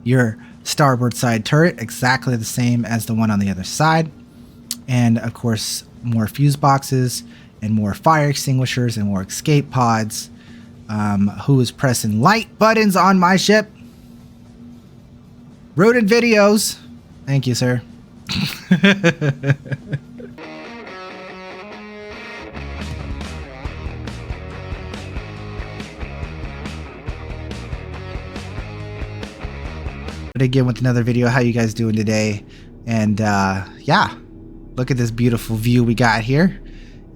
your starboard side turret, exactly the same as the one on the other side. And of course, more fuse boxes and more fire extinguishers and more escape pods. Who is pressing light buttons on my ship? Rooted Videos. Thank you, sir. Again with another video. How you guys doing today? And yeah, look at this beautiful view we got here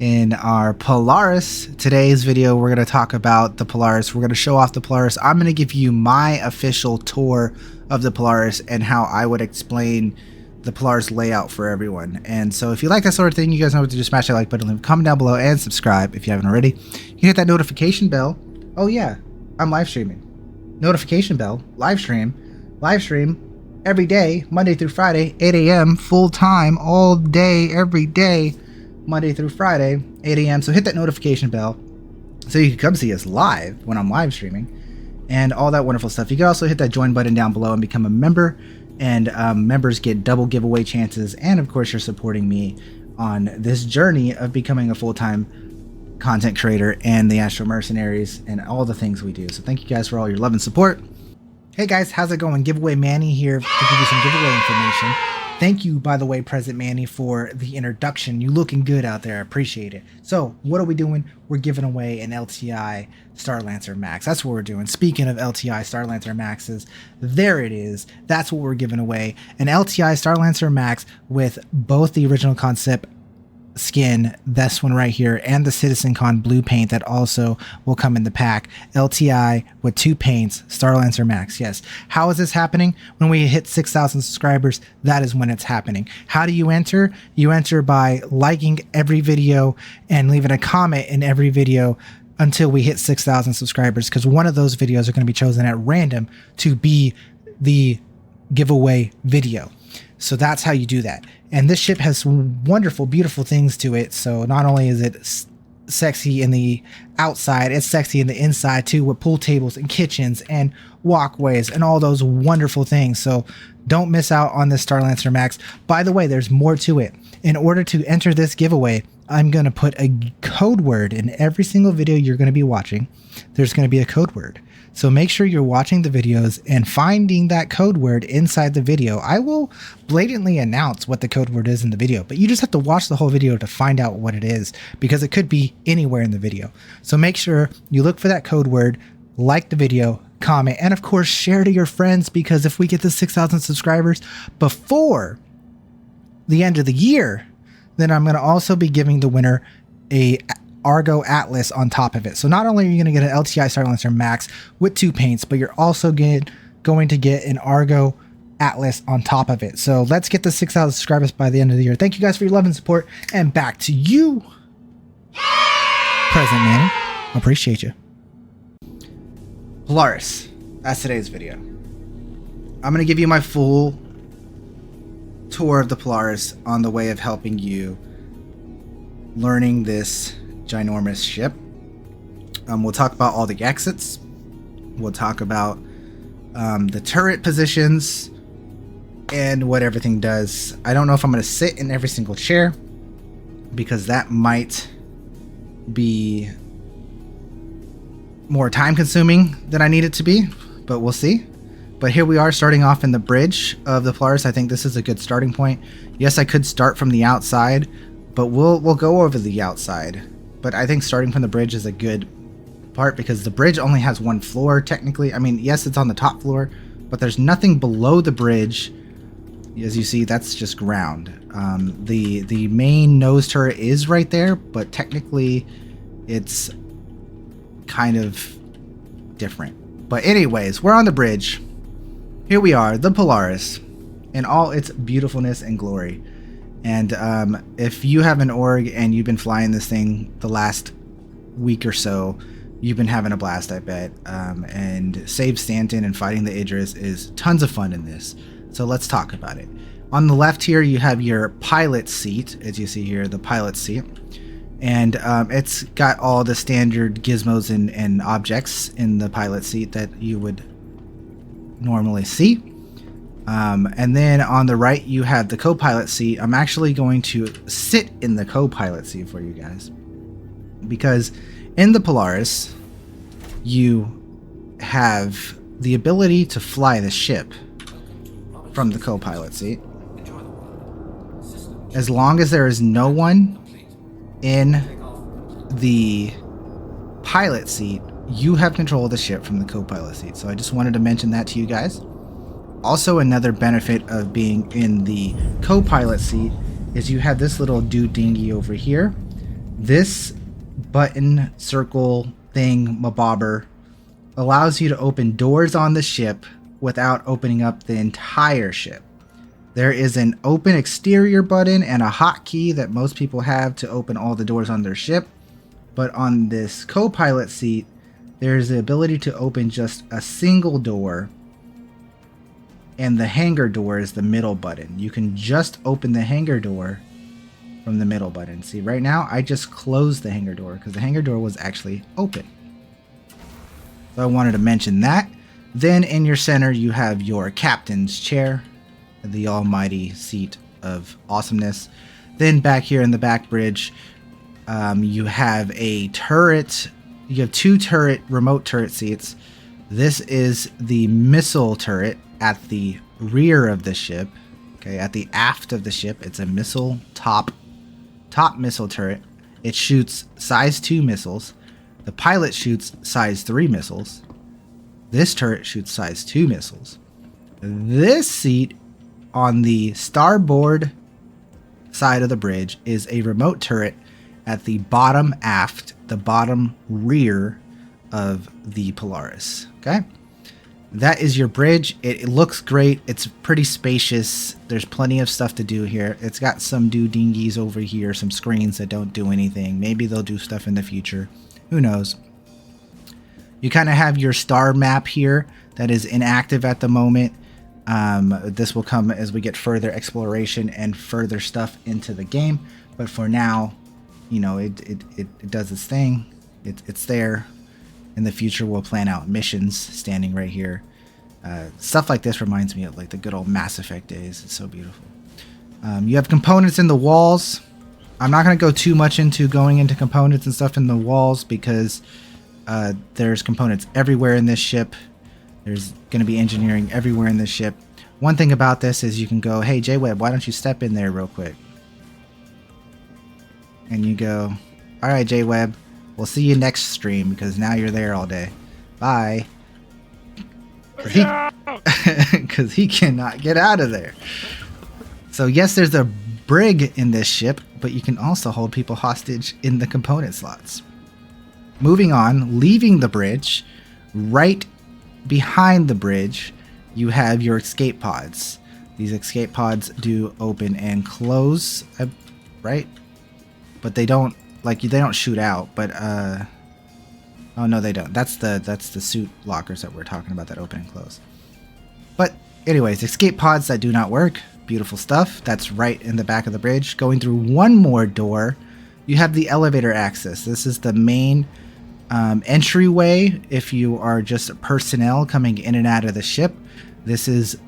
in our Polaris. Today's video, we're going to talk about the Polaris. We're going to show off the Polaris. I'm going to give you my official tour of the Polaris and how I would explain the Polaris layout for everyone. And so if you like that sort of thing, you guys know what to do. Smash that like button, leave a comment down below, and subscribe if you haven't already. You can hit that notification bell. Oh yeah, I'm live streaming. Notification bell, live stream every day, Monday through Friday, 8 a.m. full time, all day, every day, Monday through Friday, 8 a.m. So hit that notification bell so you can come see us live when I'm live streaming and all that wonderful stuff. You can also hit that join button down below and become a member, and members get double giveaway chances. And of course, you're supporting me on this journey of becoming a full-time content creator and the Astro Mercenaries and all the things we do. So thank you guys for all your love and support. Hey guys, how's it going? Giveaway Manny here to give you some giveaway information. Thank you, by the way, Present Manny, for the introduction. You looking good out there. I appreciate it. So what are we doing? We're giving away an LTI Starlancer Max. That's what we're doing. Speaking of LTI Starlancer Maxes, there it is. That's what we're giving away. An LTI Starlancer Max with both the original concept skin, this one right here, and the CitizenCon blue paint that also will come in the pack. LTI with 2 paints, Starlancer Max. Yes. How is this happening? When we hit 6,000 subscribers, that is when it's happening. How do you enter? You enter by liking every video and leaving a comment in every video until we hit 6,000 subscribers, because one of those videos are going to be chosen at random to be the giveaway video. So that's how you do that. And this ship has some wonderful, beautiful things to it. So not only is it sexy in the outside, it's sexy in the inside too, with pool tables and kitchens and walkways and all those wonderful things. So don't miss out on this Starlancer Max. By the way, there's more to it. In order to enter this giveaway, I'm going to put a code word in every single video you're going to be watching. There's going to be a code word. So make sure you're watching the videos and finding that code word inside the video. I will blatantly announce what the code word is in the video, but you just have to watch the whole video to find out what it is, because it could be anywhere in the video. So make sure you look for that code word, like the video, comment, and of course share to your friends, because if we get to 6,000 subscribers before the end of the year, then I'm going to also be giving the winner a Argo Atlas on top of it. So not only are you going to get an LTI Starlancer Max with 2 paints, but you're also going to get an Argo Atlas on top of it. So let's get the 6,000 subscribers by the end of the year. Thank you guys for your love and support, and back to you, Present Manny. Appreciate you. Polaris, that's today's video. I'm going to give you my full tour of the Polaris on the way of helping you learning this ginormous ship. We'll talk about all the exits. We'll talk about the turret positions and what everything does. I don't know if I'm going to sit in every single chair, because that might be more time consuming than I need it to be, but we'll see. But here we are, starting off in the bridge of the Polaris. I think this is a good starting point. Yes, I could start from the outside, but we'll go over the outside. But I think starting from the bridge is a good part, because the bridge only has 1 floor technically. I mean, yes, it's on the top floor, but there's nothing below the bridge. As you see, that's just ground. The main nose turret is right there, but technically it's kind of different. But anyways, we're on the bridge. Here we are, the Polaris, in all its beautifulness and glory. And if you have an org and you've been flying this thing the last week or so, you've been having a blast, I bet. And Save Stanton and fighting the Idris is tons of fun in this. So let's talk about it. On the left here, you have your pilot seat, as you see here, the pilot seat. And it's got all the standard gizmos and objects in the pilot seat that you would normally see. And then on the right, you have the co-pilot seat. I'm actually going to sit in the co-pilot seat for you guys, because in the Polaris, you have the ability to fly the ship from the co-pilot seat. As long as there is no one in the pilot seat, you have control of the ship from the co-pilot seat. So I just wanted to mention that to you guys. Also, another benefit of being in the co-pilot seat is you have this little dinghy over here. This button circle thing, mabobber, allows you to open doors on the ship without opening up the entire ship. There is an open exterior button and a hotkey that most people have to open all the doors on their ship. But on this co-pilot seat, there's the ability to open just a single door, and the hangar door is the middle button. You can just open the hangar door from the middle button. See, right now I just closed the hangar door because the hangar door was actually open. So I wanted to mention that. Then in your center, you have your captain's chair, the almighty seat of awesomeness. Then back here in the back bridge, you have a turret. You have two remote turret seats. This is the missile turret at the rear of the ship. Okay, at the aft of the ship, it's a missile top missile turret. It shoots size 2 missiles. The pilot shoots size 3 missiles. This turret shoots size 2 missiles. This seat on the starboard side of the bridge is a remote turret at the bottom aft, the bottom rear of the Polaris. Okay, that is your bridge. It looks great. It's pretty spacious. There's plenty of stuff to do here. It's got some dinghies over here, some screens that don't do anything. Maybe they'll do stuff in the future. Who knows? You kind of have your star map here that is inactive at the moment. This will come as we get further exploration and further stuff into the game. But for now, you know, it does its thing. It's there. In the future, we'll plan out missions standing right here. Stuff like this reminds me of like the good old Mass Effect days. It's so beautiful. You have components in the walls. I'm not going to go too much into going into components and stuff in the walls because there's components everywhere in this ship. There's going to be engineering everywhere in this ship. One thing about this is you can go, hey, J-Web, why don't you step in there real quick? And you go, all right, J-Web, we'll see you next stream because now you're there all day. Bye. Because he cannot get out of there. So yes, there's a brig in this ship, but you can also hold people hostage in the component slots. Moving on, leaving the bridge, right behind the bridge, you have your escape pods. These escape pods do open and close, right? But they don't shoot out. But oh no, they don't. That's the suit lockers that we're talking about that open and close. But anyways, escape pods that do not work. Beautiful stuff. That's right in the back of the bridge. Going through one more door, you have the elevator access. This is the main entryway if you are just personnel coming in and out of the ship. This is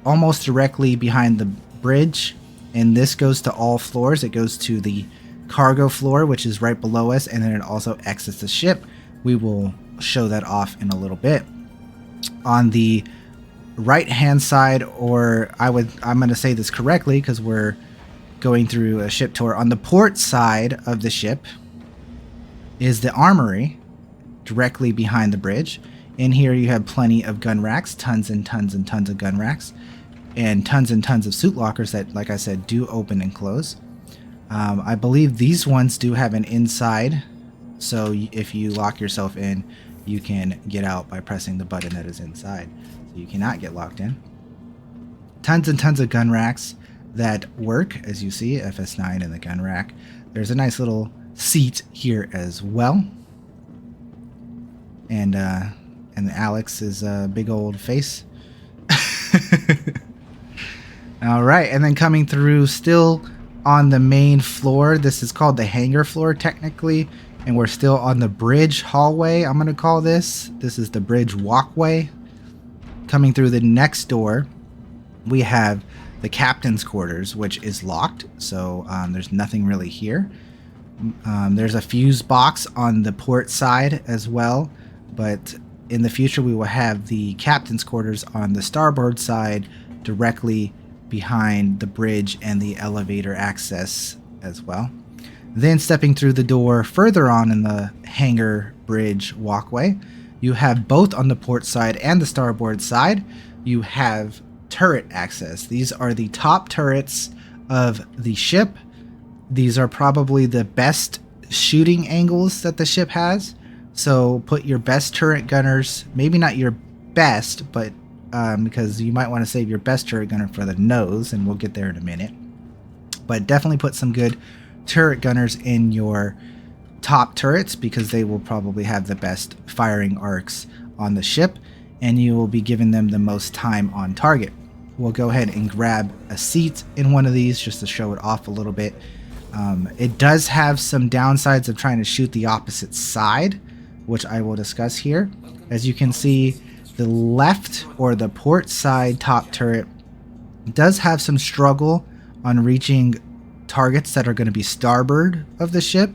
almost directly behind the bridge, and this goes to all floors. It goes to the cargo floor, which is right below us, and then it also exits the ship. We will show that off in a little bit. On the right hand side, or I'm going to say this correctly because we're going through a ship tour. On the port side of the ship is the armory directly behind the bridge. In here you have plenty of gun racks, tons and tons and tons of gun racks, and tons of suit lockers that, like I said, do open and close. I believe these ones do have an inside, so if you lock yourself in, you can get out by pressing the button that is inside. So you cannot get locked in. Tons and tons of gun racks that work, as you see, FS9 in the gun rack. There's a nice little seat here as well. And Alex's big old face. All right, and then coming through still on the main floor. This is called the hangar floor technically, and we're still on the bridge hallway, I'm going to call this. This is the bridge walkway. Coming through the next door We have the captain's quarters, which is locked, so there's nothing really here. There's a fuse box on the port side as well, but in the future we will have the captain's quarters on the starboard side directly behind the bridge and the elevator access as well. Then stepping through the door further on in the hangar bridge walkway, you have both on the port side and the starboard side, you have turret access. These are the top turrets of the ship. These are probably the best shooting angles that the ship has. So put your best turret gunners, maybe not your best, but because you might want to save your best turret gunner for the nose, and we'll get there in a minute. But definitely put some good turret gunners in your top turrets because they will probably have the best firing arcs on the ship, and you will be giving them the most time on target. We'll go ahead and grab a seat in one of these just to show it off a little bit. It does have some downsides of trying to shoot the opposite side, which I will discuss here. As you can see, the left or the port side top turret does have some struggle on reaching targets that are going to be starboard of the ship,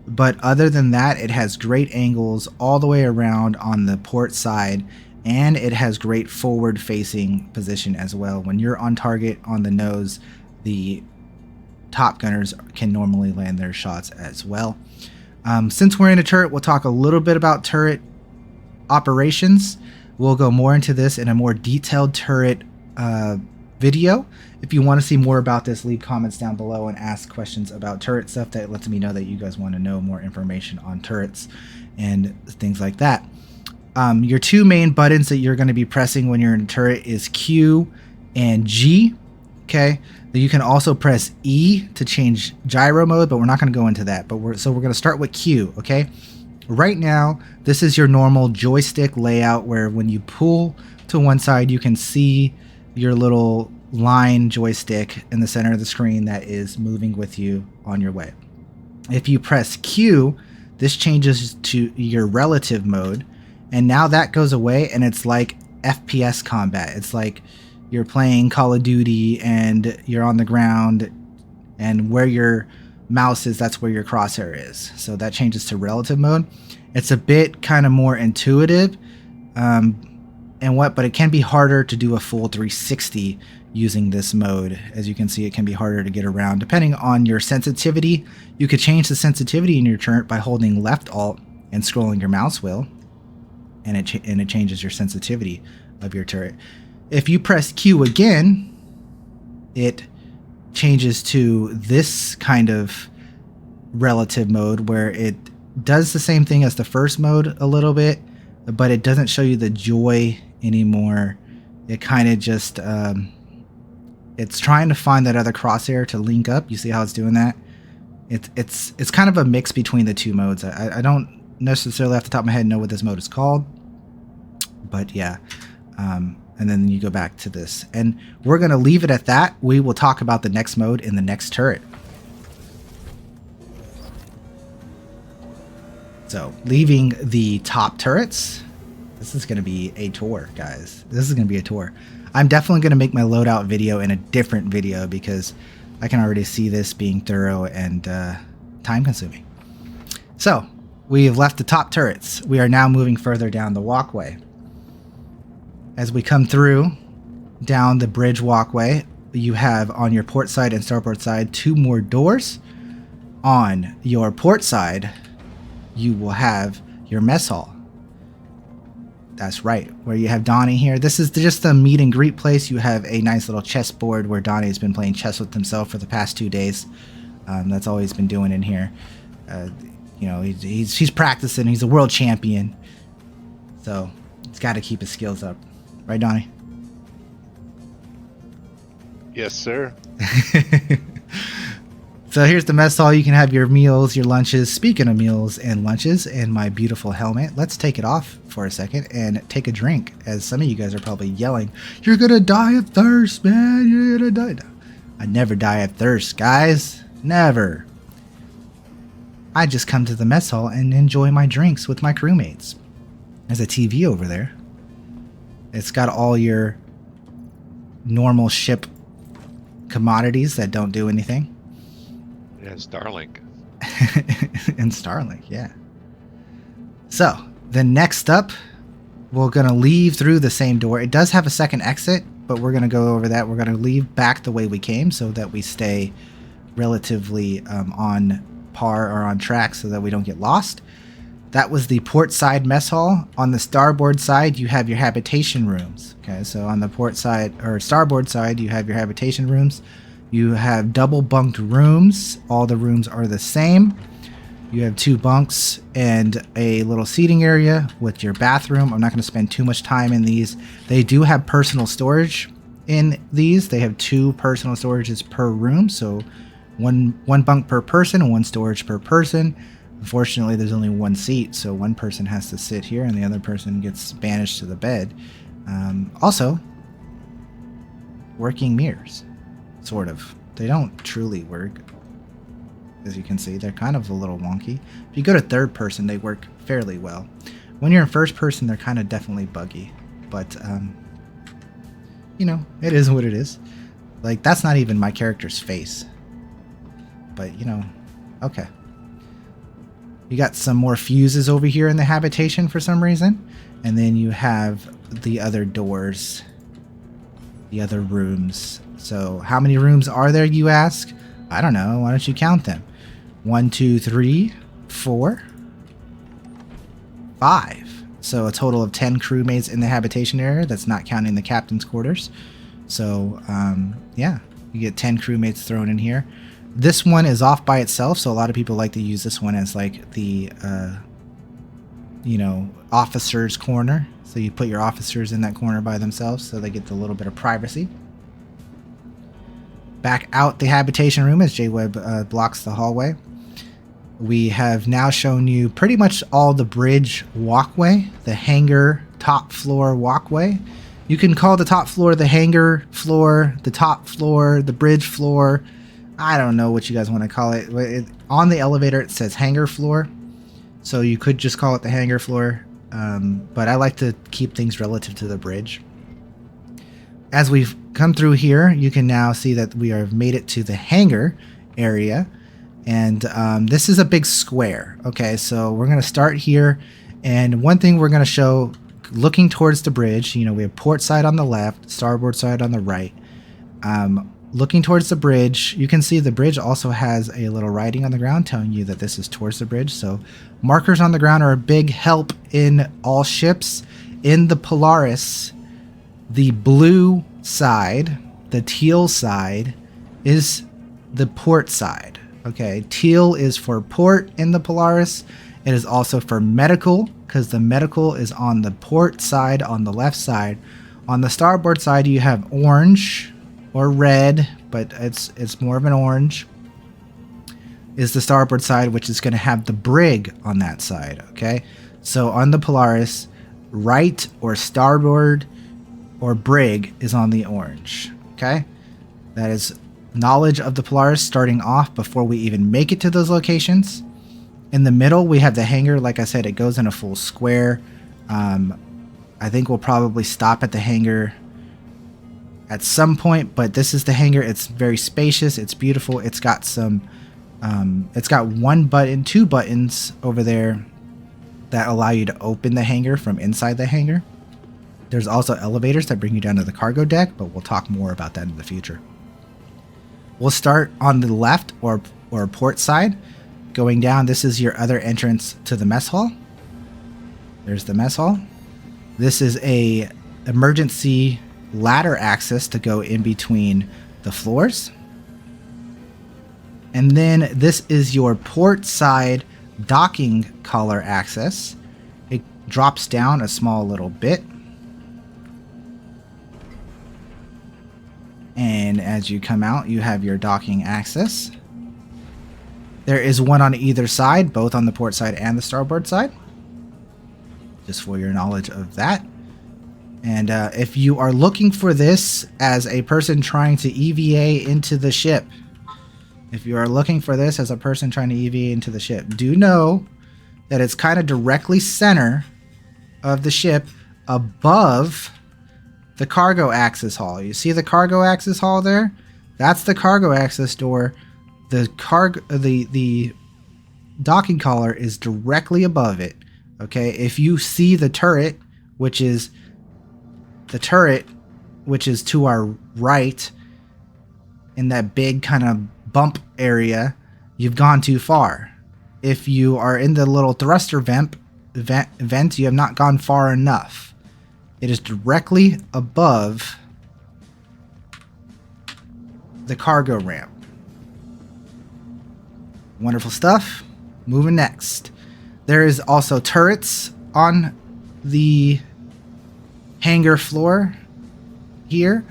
but other than that, it has great angles all the way around on the port side, and it has great forward facing position as well. When you're on target on the nose, the top gunners can normally land their shots as well. Since we're in a turret, we'll talk a little bit about turret operations. We'll go more into this in a more detailed turret video. If you want to see more about this, leave comments down below and ask questions about turret stuff. That lets me know that you guys want to know more information on turrets and things like that. Your two main buttons that you're going to be pressing when you're in a turret is Q and G. Okay, you can also press E to change gyro mode, but we're not going to go into that. But we're going to start with Q. Okay, right now this is your normal joystick layout where when you pull to one side, you can see your little line joystick in the center of the screen that is moving with you on your way. If you press Q, this changes to your relative mode, and now that goes away, and it's like FPS combat. It's like you're playing Call of Duty and you're on the ground, and where your mouse is, that's where your crosshair is. So that changes to relative mode. It's a bit kind of more intuitive, but it can be harder to do a full 360 using this mode. As you can see, it can be harder to get around depending on your sensitivity. You could change the sensitivity in your turret by holding left alt and scrolling your mouse wheel, and it changes your sensitivity of your turret. If you press Q again, it changes to this kind of relative mode where it does the same thing as the first mode a little bit, but it doesn't show you the joy anymore. It kind of just it's trying to find that other crosshair to link up. You see how it's doing that? It's kind of a mix between the two modes. I don't necessarily off the top of my head know what this mode is called, but yeah. And then you go back to this, and we're going to leave it at that. We will talk about the next mode in the next turret. So leaving the top turrets, this is going to be a tour, guys. This is going to be a tour. I'm definitely going to make my loadout video in a different video because I can already see this being thorough and time consuming. So we have left the top turrets. We are now moving further down the walkway. As we come through down the bridge walkway, you have on your port side and starboard side 2 more doors. On your port side, you will have your mess hall. That's right, where you have Donnie here. This is just a meet and greet place. You have a nice little chessboard where Donnie's been playing chess with himself for the past 2 days. That's all he's been doing in here. You know, he's practicing. He's a world champion, so he's got to keep his skills up, right, Donnie? Yes, sir. So here's the mess hall. You can have your meals, your lunches. Speaking of meals and lunches and my beautiful helmet, let's take it off for a second and take a drink, as some of you guys are probably yelling, "You're gonna die of thirst, man. You're gonna die." No, I never die of thirst, guys. Never. I just come to the mess hall and enjoy my drinks with my crewmates. There's a TV over there. It's got all your normal ship commodities that don't do anything. Yeah, Starlink. And Starlink, yeah. So the next up, we're going to leave through the same door. It does have a second exit, but we're going to go over that. We're going to leave back the way we came so that we stay relatively on par or on track so that we don't get lost. That was the port side mess hall. On the starboard side, you have your habitation rooms. Okay, so on the port side or starboard side, you have your habitation rooms. You have double bunked rooms. All the rooms are the same. You have 2 bunks and a little seating area with your bathroom. I'm not going to spend too much time in these. They do have personal storage in these. They have 2 personal storages per room, so one bunk per person and 1 storage per person. Unfortunately, there's only 1 seat, so one person has to sit here and the other person gets banished to the bed. Also, working mirrors, sort of. They don't truly work. As you can see, they're kind of a little wonky. If you go to third person, they work fairly well. When you're in first person, they're kind of definitely buggy. But, you know, it is what it is. Like, that's not even my character's face. But, you know, okay. You got some more fuses over here in the habitation for some reason. And then you have the other doors. The other rooms. So, how many rooms are there, you ask? I don't know. Why don't you count them? 1, 2, 3, 4, 5. So a total of 10 crewmates in the habitation area. That's not counting the captain's quarters. So, yeah, you get 10 crewmates thrown in here. This one is off by itself, so a lot of people like to use this one as like the, you know, officer's corner. So you put your officers in that corner by themselves so they get a little bit of privacy. Back out the habitation room as J-Web blocks the hallway. We have now shown you pretty much all the bridge walkway, the hangar top floor walkway. You can call the top floor the hangar floor, the top floor, the bridge floor. I don't know what you guys want to call it. On the elevator, it says hangar floor. So you could just call it the hangar floor. But I like to keep things relative to the bridge. As we've come through here, you can now see that we have made it to the hangar area. And this is a big square. Okay, so we're going to start here. And one thing we're going to show, looking towards the bridge, you know, we have port side on the left, starboard side on the right. Looking towards the bridge, you can see the bridge also has a little writing on the ground telling you that this is towards the bridge. So markers on the ground are a big help in all ships. In the Polaris, the blue side, the teal side, is the port side. Okay, teal is for port in the Polaris. It is also for medical, because the medical is on the port side on the left side. On the starboard side, you have orange or red, but it's more of an orange, is the starboard side, which is going to have the brig on that side. Okay, so on the Polaris, right or starboard or brig is on the orange. Okay, that is knowledge of the Polaris starting off before we even make it to those locations. In the middle, we have the hangar. Like I said, it goes in a full square. I think we'll probably stop at the hangar at some point, but this is the hangar. It's very spacious. It's beautiful. It's got some, it's got 1 button, 2 buttons over there that allow you to open the hangar from inside the hangar. There's also elevators that bring you down to the cargo deck, but we'll talk more about that in the future. We'll start on the left or port side. Going down, this is your other entrance to the mess hall. There's the mess hall. This is a emergency ladder access to go in between the floors. And then this is your port side docking collar access. It drops down a small little bit. And as you come out, you have your docking access. There is one on either side, both on the port side and the starboard side. Just for your knowledge of that. And if you are looking for this as a person trying to EVA into the ship, if you are looking for this as a person trying to EVA into the ship, do know that it's kind of directly center of the ship above the cargo access hall. You see the cargo access hall there? That's the cargo access door. The docking collar is directly above it. Okay, if you see the turret, which is to our right in that big kind of bump area, you've gone too far. If you are in the little thruster vent, you have not gone far enough. It is directly above the cargo ramp. Wonderful stuff. Moving next. There is also turrets on the hangar floor here.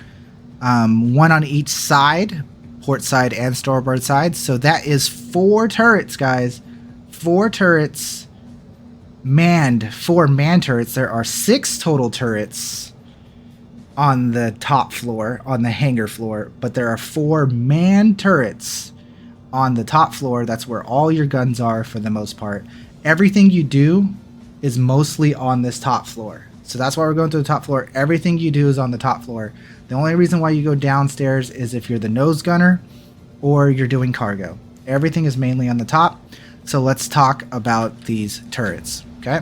One on each side, port side and starboard side. So that is 4 turrets, guys. 4 turrets. Manned, 4 man turrets. There are 6 total turrets on the top floor, on the hangar floor, but there are 4 man turrets on the top floor. That's where all your guns are for the most part. Everything you do is mostly on this top floor. So that's why we're going to the top floor. Everything you do is on the top floor. The only reason why you go downstairs is if you're the nose gunner or you're doing cargo. Everything is mainly on the top. So let's talk about these turrets. Okay.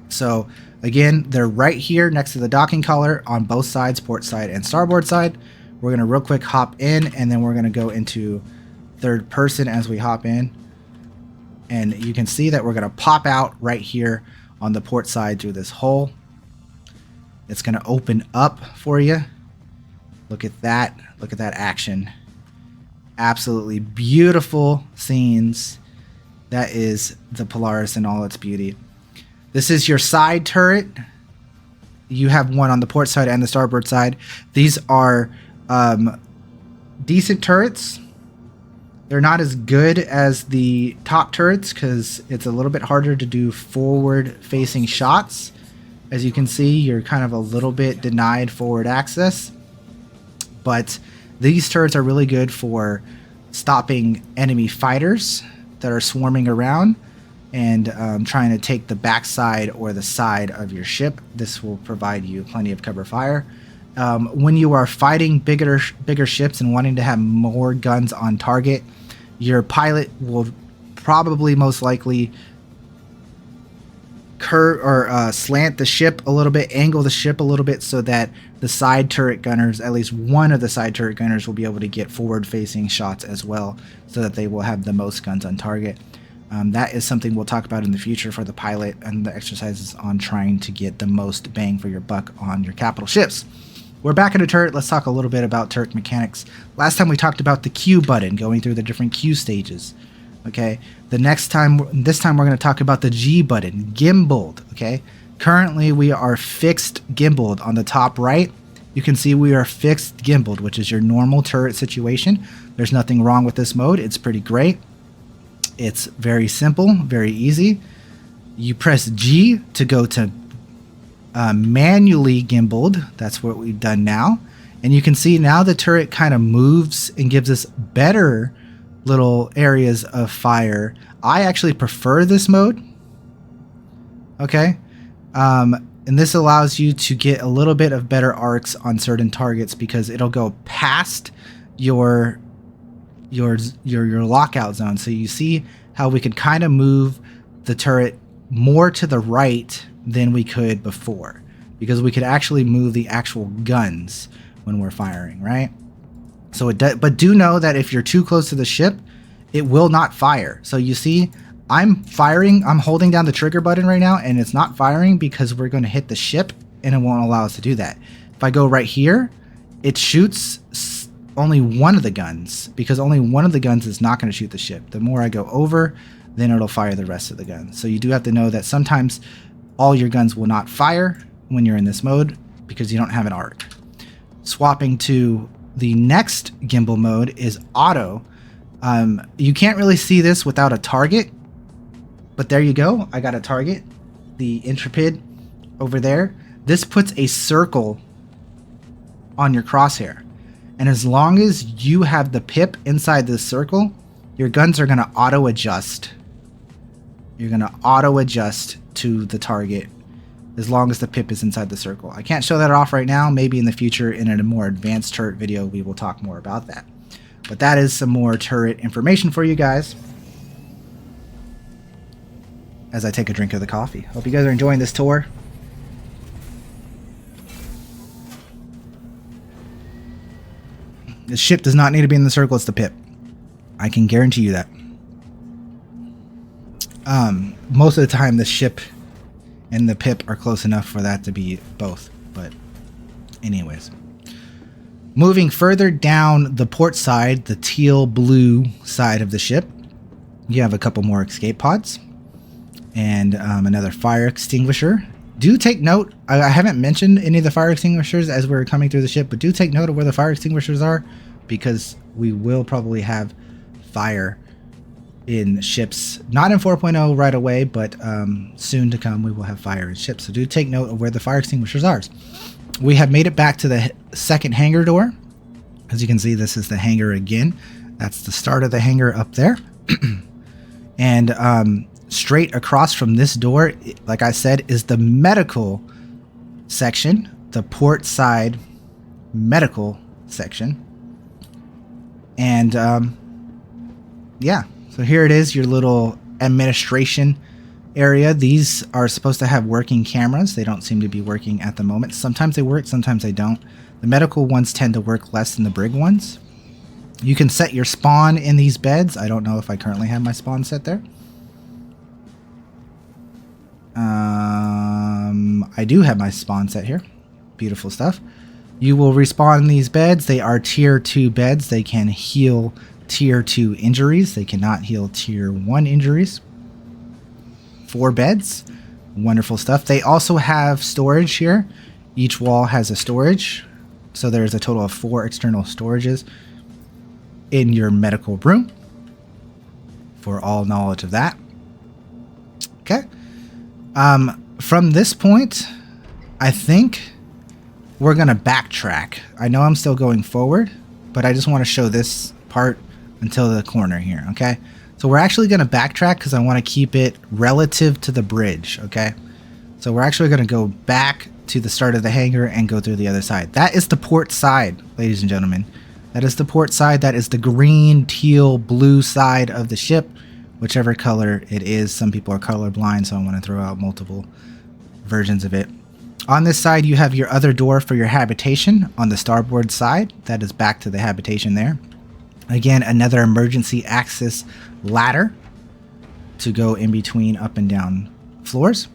So again, they're right here next to the docking collar on both sides, port side and starboard side. We're going to real quick hop in, and then we're going to go into third person as we hop in. And you can see that we're going to pop out right here on the port side through this hole. It's going to open up for you. Look at that. Look at that action. Absolutely beautiful scenes. That is the Polaris in all its beauty. This is your side turret. You have one on the port side and the starboard side. These are decent turrets. They're not as good as the top turrets because it's a little bit harder to do forward-facing shots. As you can see, you're kind of a little bit denied forward access. But these turrets are really good for stopping enemy fighters that are swarming around and trying to take the backside or the side of your ship. This will provide you plenty of cover fire. When you are fighting bigger ships and wanting to have more guns on target, your pilot will probably most likely curve or slant the ship a little bit, angle the ship a little bit so that the side turret gunners, at least one of the side turret gunners, will be able to get forward-facing shots as well so that they will have the most guns on target. That is something we'll talk about in the future for the pilot and the exercises on trying to get the most bang for your buck on your capital ships. We're back in a turret. Let's talk a little bit about turret mechanics. Last time we talked about the Q button, going through the different Q stages. Okay, this time we're going to talk about the G button, gimbaled. Okay, currently we are fixed gimbaled on the top right. You can see we are fixed gimbaled, which is your normal turret situation. There's nothing wrong with this mode. It's pretty great. It's very simple, very easy. You press G to go to manually gimbaled. That's what we've done now. And you can see now the turret kind of moves and gives us better little areas of fire. I actually prefer this mode. Okay. And this allows you to get a little bit of better arcs on certain targets because it'll go past your lockout zone. So you see how we could kind of move the turret more to the right than we could before, because we could actually move the actual guns when we're firing, right? So but do know that if you're too close to the ship, it will not fire. So you see, I'm firing, I'm holding down the trigger button right now, and it's not firing because we're going to hit the ship and it won't allow us to do that. If I go right here, it shoots only one of the guns, because only one of the guns is not going to shoot the ship. The more I go over, then it'll fire the rest of the guns. So you do have to know that sometimes all your guns will not fire when you're in this mode because you don't have an arc. Swapping to the next gimbal mode is auto. You can't really see this without a target, but there you go. I got a target, the Intrepid over there. This puts a circle on your crosshair. And as long as you have the pip inside this circle, your guns are going to auto adjust. You're going to auto adjust to the target as long as the pip is inside the circle. I can't show that off right now. Maybe in the future in a more advanced turret video we will talk more about that. But that is some more turret information for you guys as I take a drink of the coffee. Hope you guys are enjoying this tour. The ship does not need to be in the circle, it's the pip. I can guarantee you that. Most of the time the ship and the pip are close enough for that to be both. But anyways. Moving further down the port side, the teal blue side of the ship, you have a couple more escape pods and another fire extinguisher. Do take note, I haven't mentioned any of the fire extinguishers as we're coming through the ship, but do take note of where the fire extinguishers are, because we will probably have fire in ships, not in 4.0 right away, but soon to come we will have fire in ships. So do take note of where the fire extinguishers are. We have made it back to the second hangar door. As you can see, this is the hangar again. That's the start of the hangar up there. And straight across from this door, like I said, is the medical section, the port side medical section. And yeah, so here it is, your little administration area. These are supposed to have working cameras. They don't seem to be working at the moment. Sometimes they work, sometimes they don't. The medical ones tend to work less than the brig ones. You can set your spawn in these beds. I don't know if I currently have my spawn set there. I do have my spawn set here. Beautiful stuff. You will respawn in these beds. They are tier 2 beds. They can heal tier 2 injuries. They cannot heal tier 1 injuries. 4 beds. Wonderful stuff. They also have storage here. Each wall has a storage. So there's a total of 4 external storages in your medical room. For all knowledge of that. Okay. From this point, I think we're going to backtrack. I know I'm still going forward, but I just want to show this part until the corner here, okay? So we're actually going to backtrack because I want to keep it relative to the bridge, okay? So we're actually going to go back to the start of the hangar and go through the other side. That is the port side, ladies and gentlemen. That is the port side. That is the green, teal, blue side of the ship, whichever color it is. Some people are colorblind, so I want to throw out multiple versions of it. On this side, you have your other door for your habitation on the starboard side. That is back to the habitation there. Again, another emergency access ladder to go in between up and down floors.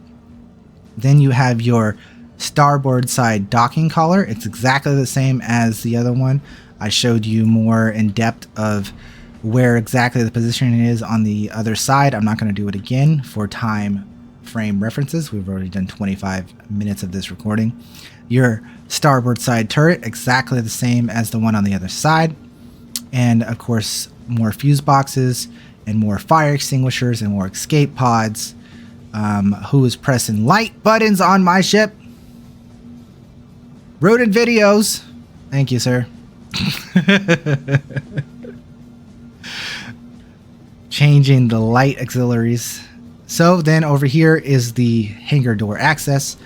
Then you have your starboard side docking collar. It's exactly the same as the other one. I showed you more in depth of where exactly the positioning is on the other side. I'm not going to do it again for time frame references. We've already done 25 minutes of this recording. Your starboard side turret, exactly the same as the one on the other side. And of course, more fuse boxes and more fire extinguishers and more escape pods. Who is pressing light buttons on my ship? Rooted videos. Thank you, sir. Changing the light auxiliaries. So then over here is the hangar door access,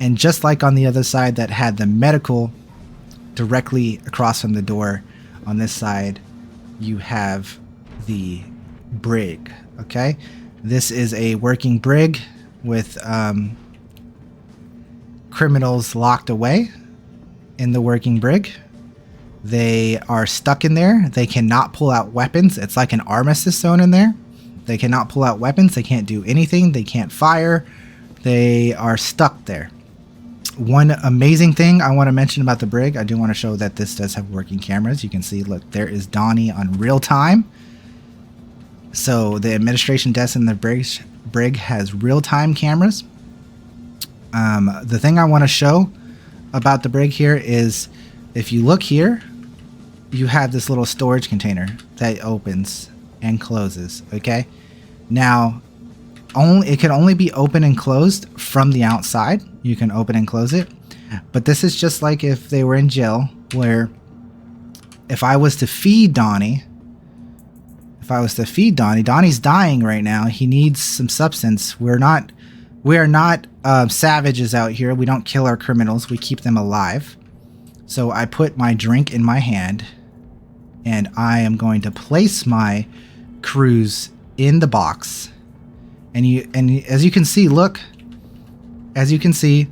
and just like on the other side that had the medical directly across from the door, on this side you have the brig. Okay, this is a working brig with criminals locked away in the working brig. They are stuck in there. They cannot pull out weapons. It's like an armistice zone in there. They cannot pull out weapons. They can't do anything. They can't fire. They are stuck there. One amazing thing I want to mention about the brig, I do want to show that this does have working cameras. You can see, look, there is Donnie on real time. So the administration desk in the brig has real-time cameras. The thing I want to show about the brig here is, if you look here, you have this little storage container that opens and closes. Okay, now it can only be open and closed from the outside. You can open and close it, but this is just like if they were in jail, where if I was to feed Donnie, Donnie's dying right now. He needs some substance. We are not savages out here. We don't kill our criminals. We keep them alive. So I put my drink in my hand, and I am going to place my crews in the box. And as you can see, look, as you can see,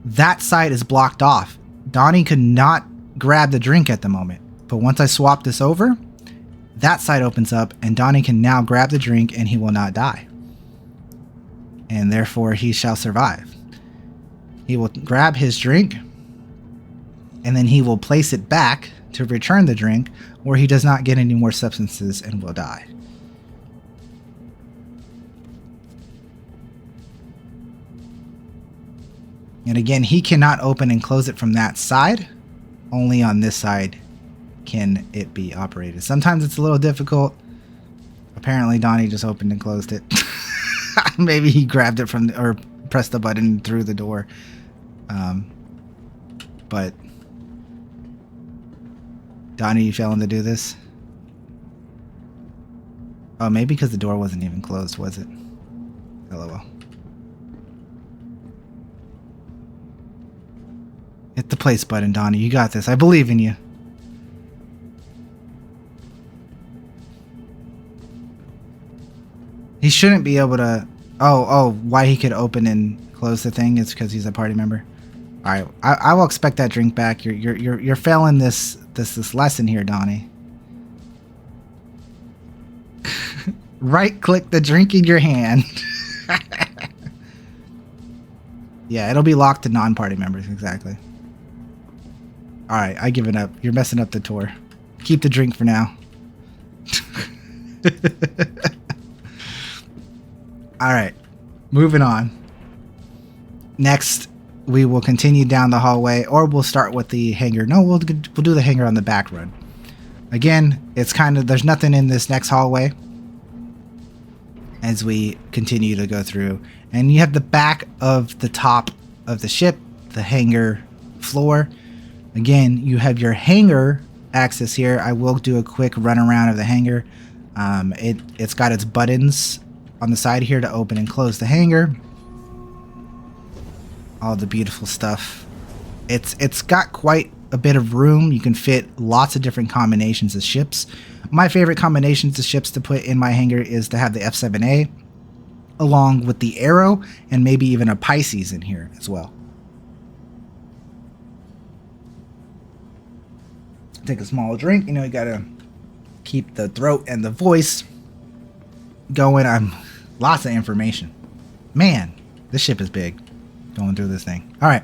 that side is blocked off. Donnie could not grab the drink at the moment, but once I swap this over, that side opens up and Donnie can now grab the drink and he will not die. And therefore he shall survive. He will grab his drink and then he will place it back to return the drink, or he does not get any more substances and will die. And again, he cannot open and close it from that side. Only on this side can it be operated. Sometimes it's a little difficult. Apparently Donnie just opened and closed it. Maybe he grabbed it from or pressed the button through the door. But Donnie, you failing to do this? Oh, maybe because the door wasn't even closed, was it? LOL. Hit the place button, Donnie. You got this. I believe in you. He shouldn't be able to... Oh, why he could open and close the thing is because he's a party member. All right, I will expect that drink back. You're failing this lesson here, Donnie. Right-click the drink in your hand. Yeah, it'll be locked to non-party members, exactly. All right, I give it up. You're messing up the tour. Keep the drink for now. All right, moving on. Next, we will continue down the hallway, or we'll start with the hangar. No, we'll do the hangar on the back run. Again, it's kind of, there's nothing in this next hallway as we continue to go through. And you have the back of the top of the ship, the hangar floor. Again, you have your hangar access here. I will do a quick run around of the hangar. It's got its buttons on the side here to open and close the hangar. All the beautiful stuff. It's got quite a bit of room. You can fit lots of different combinations of ships. My favorite combinations of ships to put in my hangar is to have the F7A along with the Arrow and maybe even a Pisces in here as well. Take a small drink. You know, you gotta keep the throat and the voice going. Lots of information. Man, this ship is big. Going through this thing. All right.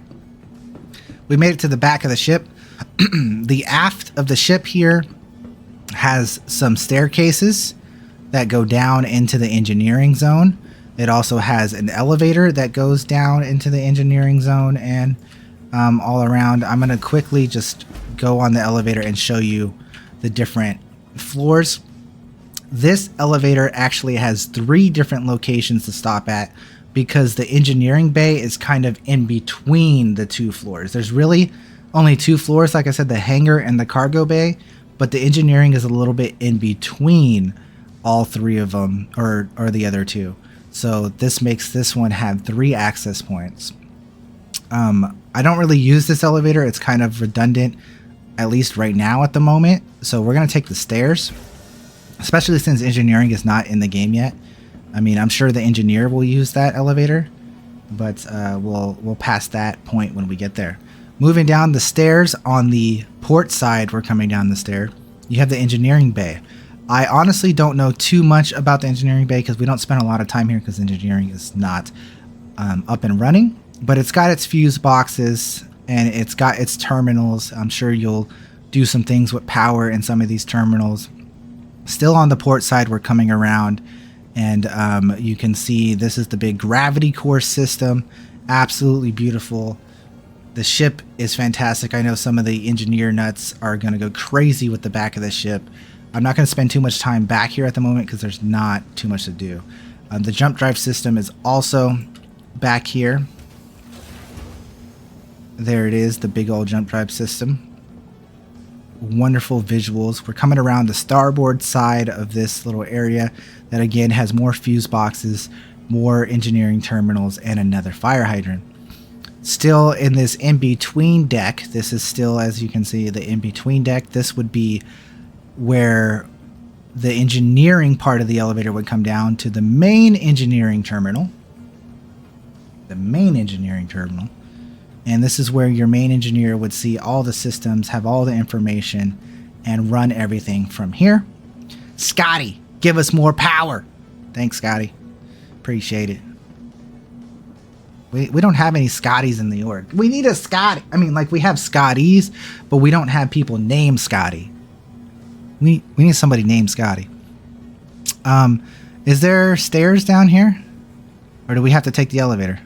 We made it to the back of the ship. The aft of the ship here has some staircases that go down into the engineering zone. It also has an elevator that goes down into the engineering zone and all around. I'm going to quickly just go on the elevator and show you the different floors. This elevator actually has 3 different locations to stop at because the engineering bay is kind of in between the 2 floors. There's really only 2 floors, like I said, the hangar and the cargo bay, but the engineering is a little bit in between all 3 of them, or the other 2. So this makes this one have 3 access points. I don't really use this elevator. It's kind of redundant, at least right now at the moment. So we're going to take the stairs, especially since engineering is not in the game yet. I mean, I'm sure the engineer will use that elevator, but we'll pass that point when we get there. Moving down the stairs on the port side, we're coming down the stair. You have the engineering bay. I honestly don't know too much about the engineering bay because we don't spend a lot of time here because engineering is not up and running. But it's got its fuse boxes and it's got its terminals. I'm sure you'll do some things with power in some of these terminals. Still on the port side, we're coming around. And you can see this is the big gravity core system. Absolutely beautiful. The ship is fantastic. I know some of the engineer nuts are going to go crazy with the back of the ship. I'm not going to spend too much time back here at the moment because there's not too much to do. The jump drive system is also back here. There it is, the big old jump drive system. Wonderful visuals. We're coming around the starboard side of this little area that again has more fuse boxes. more engineering terminals, and another fire hydrant. Still in this in-between deck, this is still, as you can see, the in-between deck. This would be where the engineering part of the elevator would come down to the main engineering terminal. The main engineering terminal. And this is where your main engineer would see all the systems, have all the information, and run everything from here. Scotty, give us more power. Thanks, Scotty. Appreciate it. We don't have any Scotties in the org. We need a Scotty. I mean, like, we have Scotties, but we don't have people named Scotty. We need somebody named Scotty. Is there stairs down here? Or do we have to take the elevator?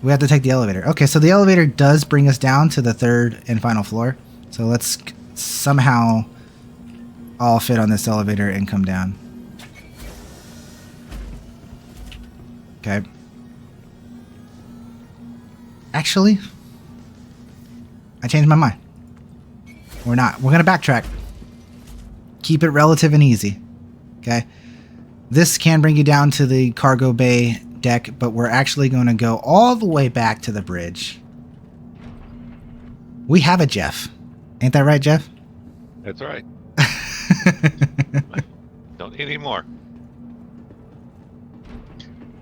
We have to take the elevator. Okay, so the elevator does bring us down to the third and final floor. So let's somehow all fit on this elevator and come down. Okay. Actually, I changed my mind. We're not. We're going to backtrack. Keep it relative and easy. Okay. This can bring you down to the cargo bay deck, but we're actually going to go all the way back to the bridge. We have a Jeff. Ain't that right, Jeff? That's right. Don't need any more.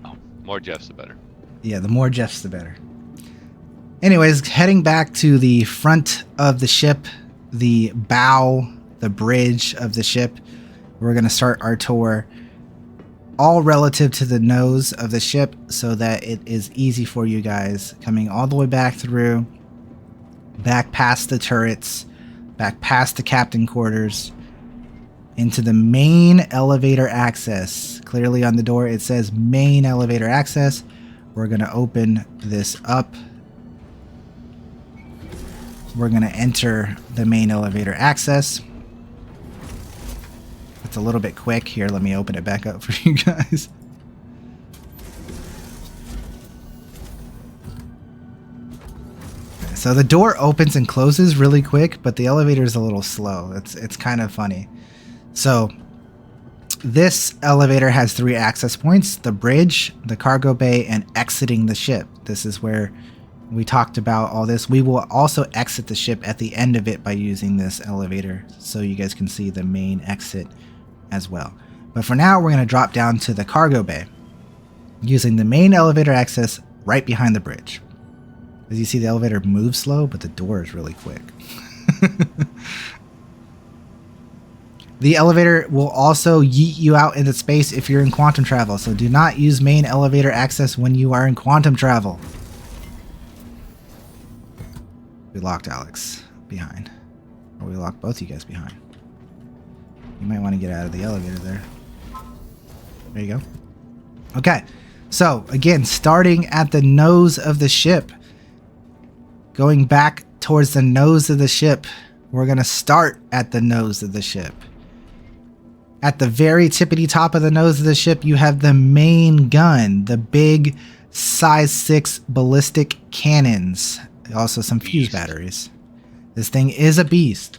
Oh, more Jeffs the better. Yeah, the more Jeffs the better. Anyways, heading back to the front of the ship, the bow, the bridge of the ship, we're going to start our tour all relative to the nose of the ship so that it is easy for you guys, coming all the way back through, back past the turrets, back past the captain quarters, into the main elevator access. Clearly on the door it says main elevator access. We're going to open this up. We're going to enter the main elevator access. It's a little bit quick. Here, let me open it back up for you guys. So the door opens and closes really quick, but the elevator is a little slow. It's kind of funny. So this elevator has 3 access points: the bridge, the cargo bay, and exiting the ship. This is where we talked about all this. We will also exit the ship at the end of it by using this elevator, so you guys can see the main exit as well. But for now, we're going to drop down to the cargo bay using the main elevator access right behind the bridge. As you see, the elevator moves slow, but the door is really quick. The elevator will also yeet you out into space if you're in quantum travel, so do not use main elevator access when you are in quantum travel. We locked Alex behind. Or we locked both you guys behind. You might want to get out of the elevator there. There you go. Okay, so again, starting at the nose of the ship, going back towards the nose of the ship, we're going to start at the nose of the ship. At the very tippity top of the nose of the ship, you have the main gun, the big size 6 ballistic cannons. Also some fuse batteries. This thing is a beast.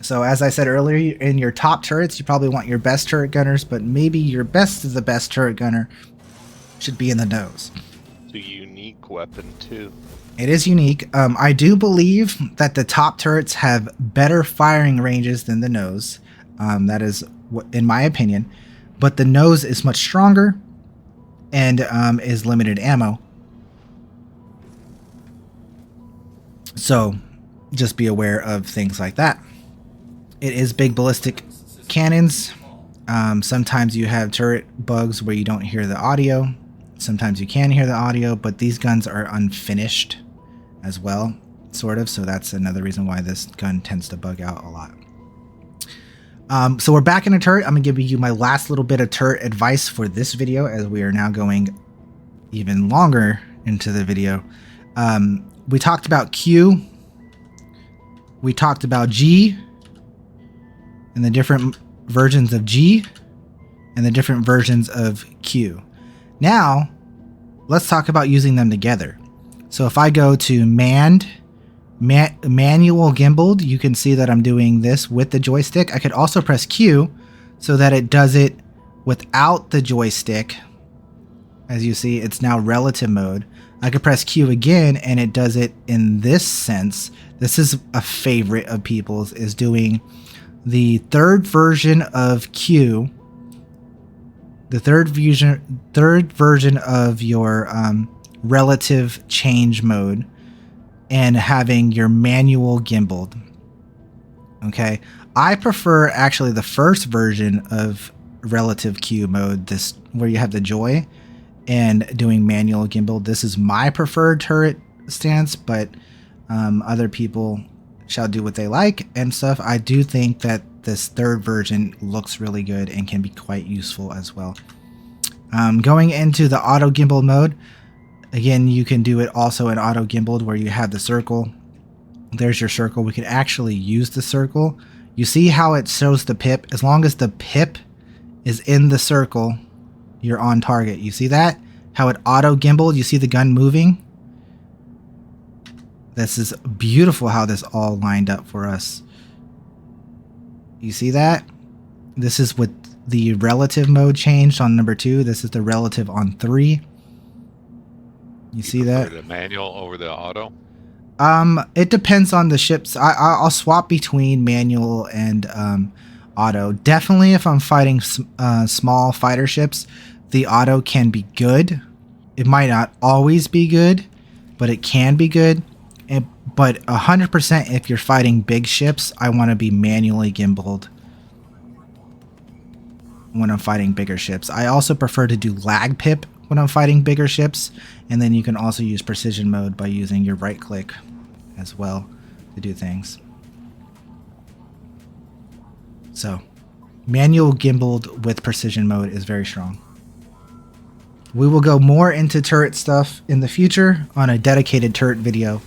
So as I said earlier, in your top turrets, you probably want your best turret gunners, but maybe your best of the best turret gunner should be in the nose. It's a unique weapon too. It is unique. I do believe that the top turrets have better firing ranges than the nose. That is, in my opinion. But the nose is much stronger and is limited ammo. So just be aware of things like that. It is big ballistic cannons. Sometimes you have turret bugs where you don't hear the audio. Sometimes you can hear the audio, but these guns are unfinished as well, sort of. So that's another reason why this gun tends to bug out a lot. So we're back in a turret. I'm going to give you my last little bit of turret advice for this video, as we are now going even longer into the video. We talked about Q. We talked about G and the different versions of G and the different versions of Q. Now, let's talk about using them together. So if I go to manual gimbaled, you can see that I'm doing this with the joystick. I could also press Q so that it does it without the joystick. As you see, it's now relative mode. I could press Q again and it does it in this sense. This is a favorite of people's, is doing the third version of Q, the third version of your relative change mode, and having your manual gimbaled. Okay, I prefer actually the first version of relative Q mode, this where you have the joy and doing manual gimbal. This is my preferred turret stance, but other people shall do what they like and stuff. I do think that this third version looks really good and can be quite useful as well. Going into the auto gimbal mode, again, you can do it also in auto gimbaled where you have the circle. There's your circle. We could actually use the circle. You see how it shows the pip? As long as the pip is in the circle, you're on target. You see that? How it auto gimbaled? You see the gun moving? This is beautiful how this all lined up for us. You see that? This is with the relative mode changed on number 2. This is the relative on 3. You see that? The manual over the auto? It depends on the ships. I'll swap between manual and auto. Definitely if I'm fighting small fighter ships, the auto can be good. It might not always be good, but it can be good. But 100% if you're fighting big ships, I want to be manually gimbaled when I'm fighting bigger ships. I also prefer to do lag pip when I'm fighting bigger ships, and then you can also use precision mode by using your right click as well to do things. So manual gimbaled with precision mode is very strong. We will go more into turret stuff in the future on a dedicated turret video,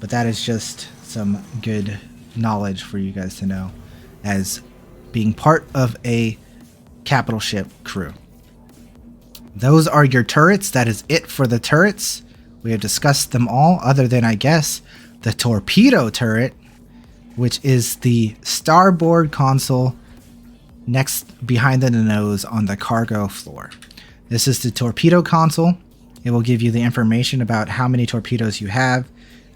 but that is just some good knowledge for you guys to know as being part of a capital ship crew. Those are your turrets. That is it for the turrets. We have discussed them all, other than, I guess, the torpedo turret, which is the starboard console next behind the nose on the cargo floor. This is the torpedo console. It will give you the information about how many torpedoes you have,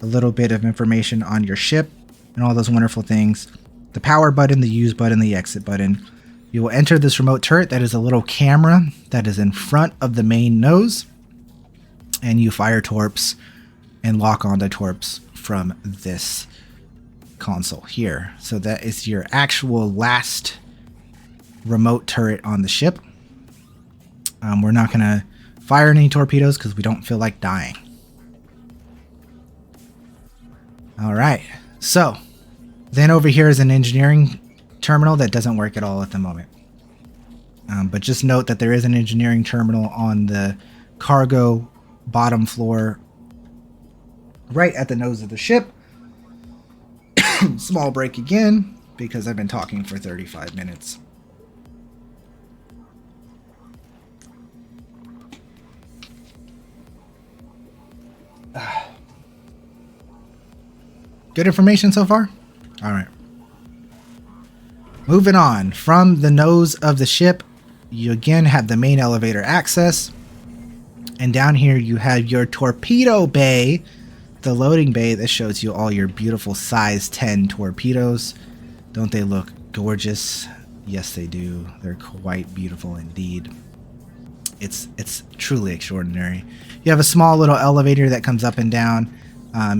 a little bit of information on your ship, and all those wonderful things. The power button, the use button, the exit button. You will enter this remote turret. That is a little camera that is in front of the main nose, and you fire torps and lock on the torps from this console here. So that is your actual last remote turret on the ship. We're not going to fire any torpedoes because we don't feel like dying. All right, so then over here is an engineering terminal that doesn't work at all at the moment. But just note that there is an engineering terminal on the cargo bottom floor right at the nose of the ship. Small break again because I've been talking for 35 minutes. Good information so far? All right. Moving on, from the nose of the ship, you again have the main elevator access. And down here you have your torpedo bay, the loading bay that shows you all your beautiful size 10 torpedoes. Don't they look gorgeous? Yes, they do. They're quite beautiful indeed. It's truly extraordinary. You have a small little elevator that comes up and down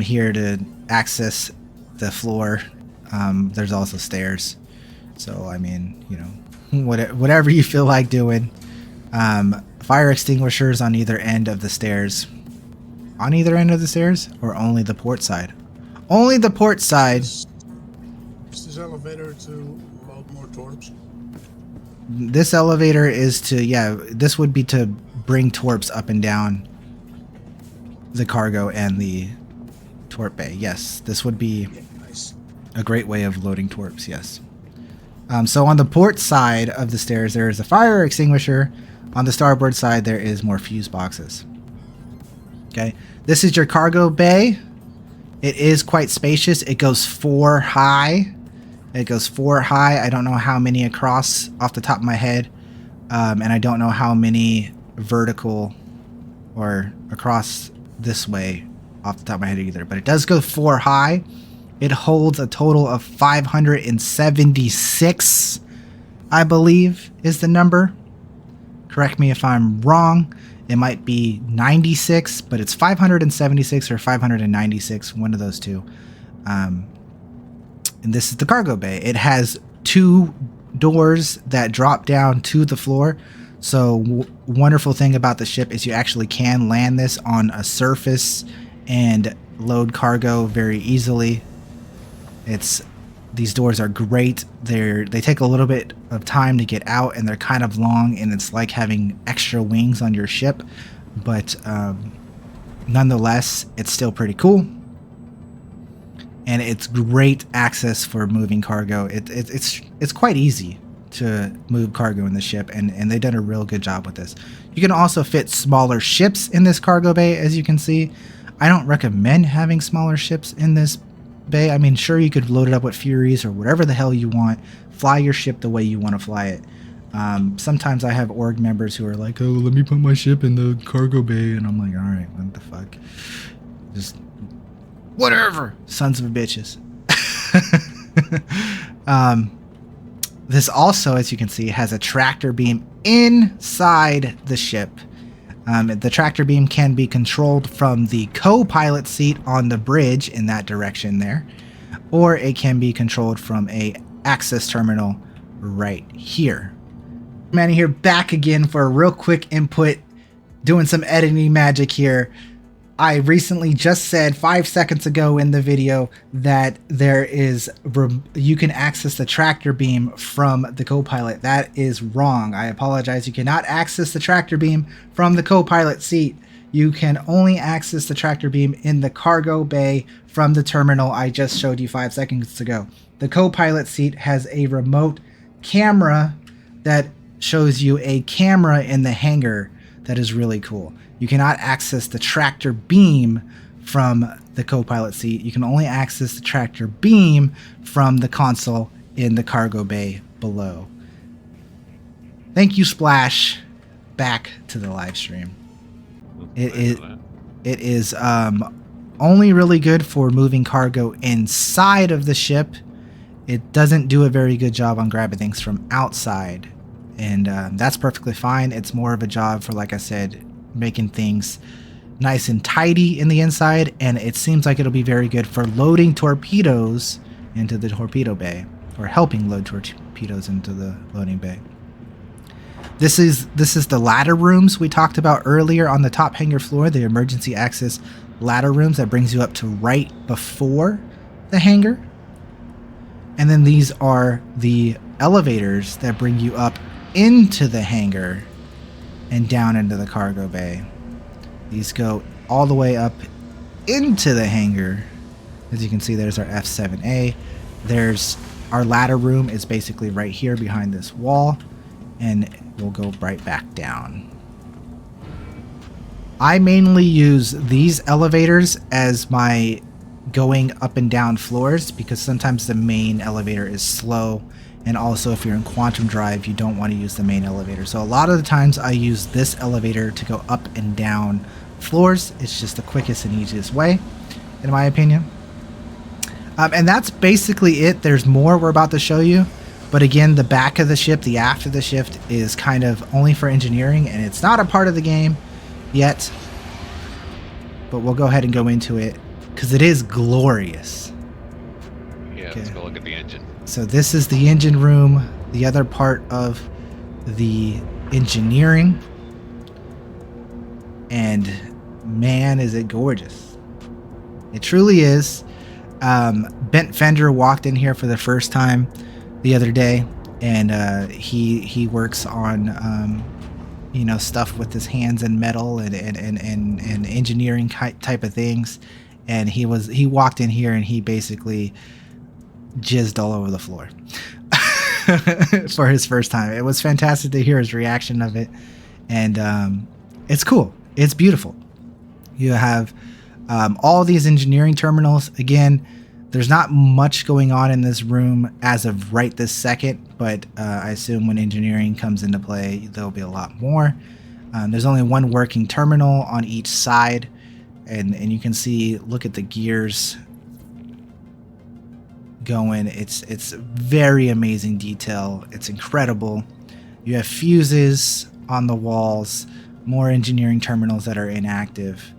here to access the floor. There's also stairs. So, I mean, you know, whatever you feel like doing. Fire extinguishers on either end of the stairs. On either end of the stairs? Or only the port side? Only the port side. Is this elevator to load more torps? This elevator is to, yeah, this would be to bring torps up and down the cargo and the torp bay. Yes, this would be a great way of loading torps, yes. So on the port side of the stairs, there is a fire extinguisher. On the starboard side, there is more fuse boxes. Okay, this is your cargo bay. It is quite spacious. It goes 4 high. It goes 4 high. I don't know how many across off the top of my head, and I don't know how many vertical or across this way off the top of my head either, but it does go 4 high. It holds a total of 576, I believe is the number. Correct me if I'm wrong. It might be 96, but it's 576 or 596, one of those two. And this is the cargo bay. It has 2 doors that drop down to the floor. So wonderful thing about the ship is you actually can land this on a surface and load cargo very easily. These doors are great. They take a little bit of time to get out, and they're kind of long, and it's like having extra wings on your ship, but nonetheless, it's still pretty cool. And it's great access for moving cargo. It's quite easy to move cargo in the ship, and they've done a real good job with this. You can also fit smaller ships in this cargo bay, as you can see. I don't recommend having smaller ships in this bay. I mean, sure, you could load it up with Furies or whatever the hell you want. Fly your ship the way you want to fly it. Sometimes I have org members who are like, oh, let me put my ship in the cargo bay. And I'm like, all right, what the fuck? Just whatever. Sons of bitches. This also, as you can see, has a tractor beam inside the ship. The tractor beam can be controlled from the co-pilot seat on the bridge in that direction there, or it can be controlled from a access terminal right here. Manny here, back again for a real quick input, doing some editing magic here. I recently just said 5 seconds ago in the video that you can access the tractor beam from the co-pilot. That is wrong. I apologize. You cannot access the tractor beam from the co-pilot seat. You can only access the tractor beam in the cargo bay from the terminal I just showed you 5 seconds ago. The co-pilot seat has a remote camera that shows you a camera in the hangar that is really cool. You cannot access the tractor beam from the co-pilot seat. You can only access the tractor beam from the console in the cargo bay below. Thank you, Splash. Back to the live stream. It is only really good for moving cargo inside of the ship. It doesn't do a very good job on grabbing things from outside, and that's perfectly fine. It's more of a job for, like I said, making things nice and tidy in the inside, and it seems like it'll be very good for loading torpedoes into the torpedo bay, or helping load torpedoes into the loading bay. This is the ladder rooms we talked about earlier on the top hangar floor, the emergency access ladder rooms that brings you up to right before the hangar. And then these are the elevators that bring you up into the hangar and down into the cargo bay. These go all the way up into the hangar. As you can see, there's our F7A. There's our ladder room is basically right here behind this wall, and we'll go right back down. I mainly use these elevators as my going up and down floors, because sometimes the main elevator is slow, and also if you're in quantum drive you don't want to use the main elevator. So a lot of the times I use this elevator to go up and down floors. It's just the quickest and easiest way, in my opinion. And that's basically it. There's more we're about to show you, but again, the back of the ship, the aft of the ship, is kind of only for engineering, and it's not a part of the game yet, but we'll go ahead and go into it because it is glorious. Yeah, Okay. Let's go look at the engine. So this is the engine room, the other part of the engineering, and man, is it gorgeous. It truly is. Bent Fender walked in here for the first time the other day, and he works on stuff with his hands and metal and engineering type of things, and he walked in here and he basically jizzed all over the floor for his first time. It was fantastic to hear his reaction of it, and it's cool. It's beautiful. You have all these engineering terminals. Again, There's not much going on in this room as of right this second, but I assume when engineering comes into play, there'll be a lot more. There's only one working terminal on each side, and you can see, look at the gears going. It's very amazing detail. It's incredible. You have fuses on the walls, more engineering terminals that are inactive,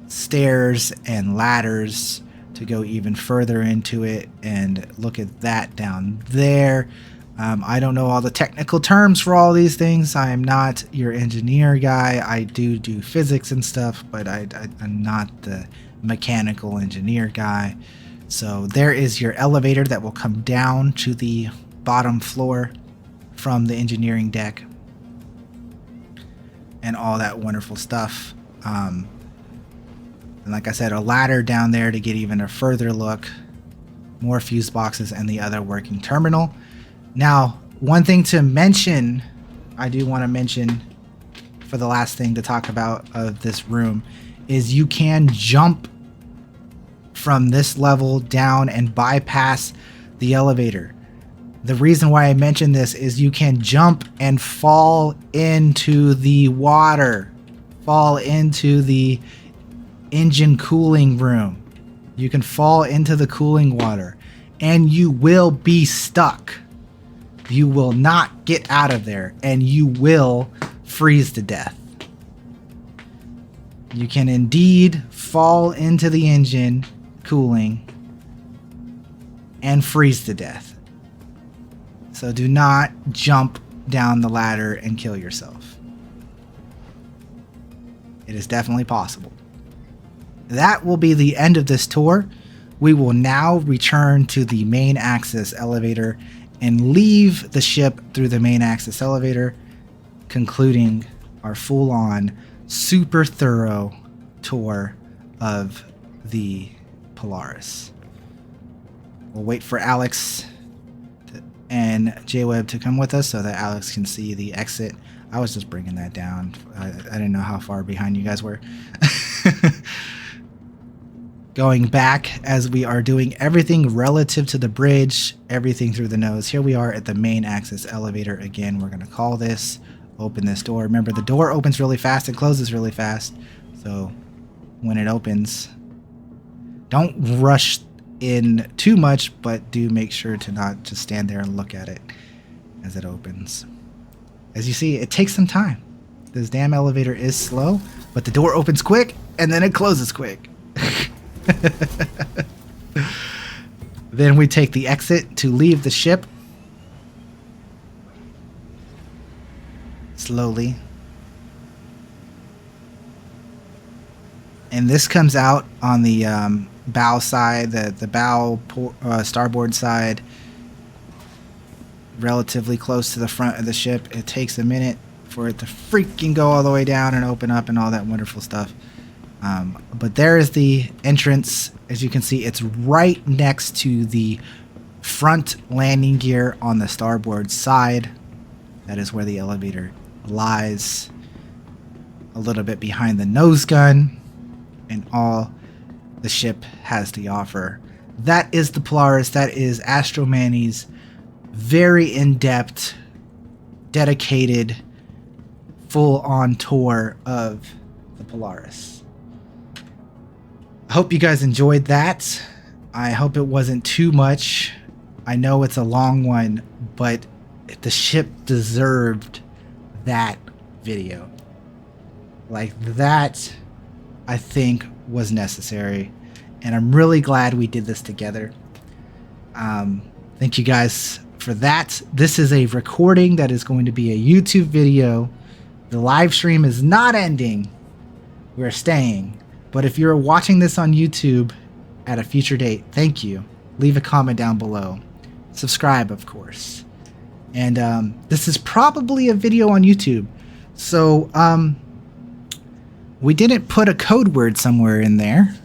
stairs and ladders to go even further into it, and look at that down there. I don't know all the technical terms for all these things. I am not your engineer guy. I do physics and stuff, but I'm not the mechanical engineer guy. So there is your elevator that will come down to the bottom floor from the engineering deck and all that wonderful stuff. And like I said, a ladder down there to get even a further look, more fuse boxes, and the other working terminal. Now, one thing to mention, I do want to mention for the last thing to talk about of this room, is you can jump from this level down and bypass the elevator. The reason why I mention this is you can jump and fall into the water, fall into the engine cooling room. You can fall into the cooling water and you will be stuck. You will not get out of there and you will freeze to death. You can indeed fall into the engine cooling and freeze to death. So do not jump down the ladder and kill yourself. It is definitely possible. That will be the end of this tour. We will now return to the main access elevator and leave the ship through the main access elevator, concluding our full-on, super thorough tour of the Polaris. We'll wait for Alex and J-Web to come with us so that Alex can see the exit. I was just bringing that down. I didn't know how far behind you guys were. Going back as we are doing everything relative to the bridge, everything through the nose. Here we are at the main access elevator again. We're going to call this, open this door. Remember, the door opens really fast and closes really fast. So when it opens, don't rush in too much, but do make sure to not just stand there and look at it as it opens. As you see, it takes some time. This damn elevator is slow, but the door opens quick and then it closes quick. Then we take the exit to leave the ship. Slowly. And this comes out on the bow side, the bow starboard side, relatively close to the front of the ship. It takes a minute for it to freaking go all the way down and open up and all that wonderful stuff. But there is the entrance. As you can see, it's right next to the front landing gear on the starboard side. That is where the elevator lies, a little bit behind the nose gun and all the ship has to offer. That is the Polaris. That is Astro Manny's very in-depth, dedicated, full-on tour of the Polaris. I hope you guys enjoyed that. I hope it wasn't too much. I know it's a long one, but the ship deserved that video. Like, that, I think, was necessary. And I'm really glad we did this together. Thank you guys for that. This is a recording that is going to be a YouTube video. The live stream is not ending. We're staying. But if you're watching this on YouTube at a future date, thank you. Leave a comment down below. Subscribe, of course. And this is probably a video on YouTube. So we didn't put a code word somewhere in there.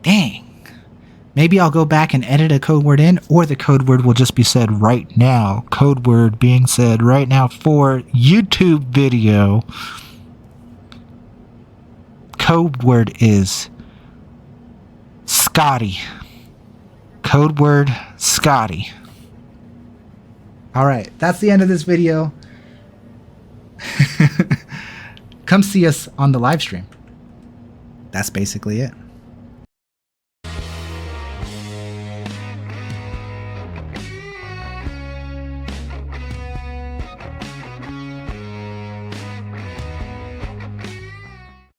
Dang. Maybe I'll go back and edit a code word in, or the code word will just be said right now. Code word being said right now for YouTube video. Code word is Scotty. Code word Scotty. All right, that's the end of this video. Come see us on the live stream. That's basically it.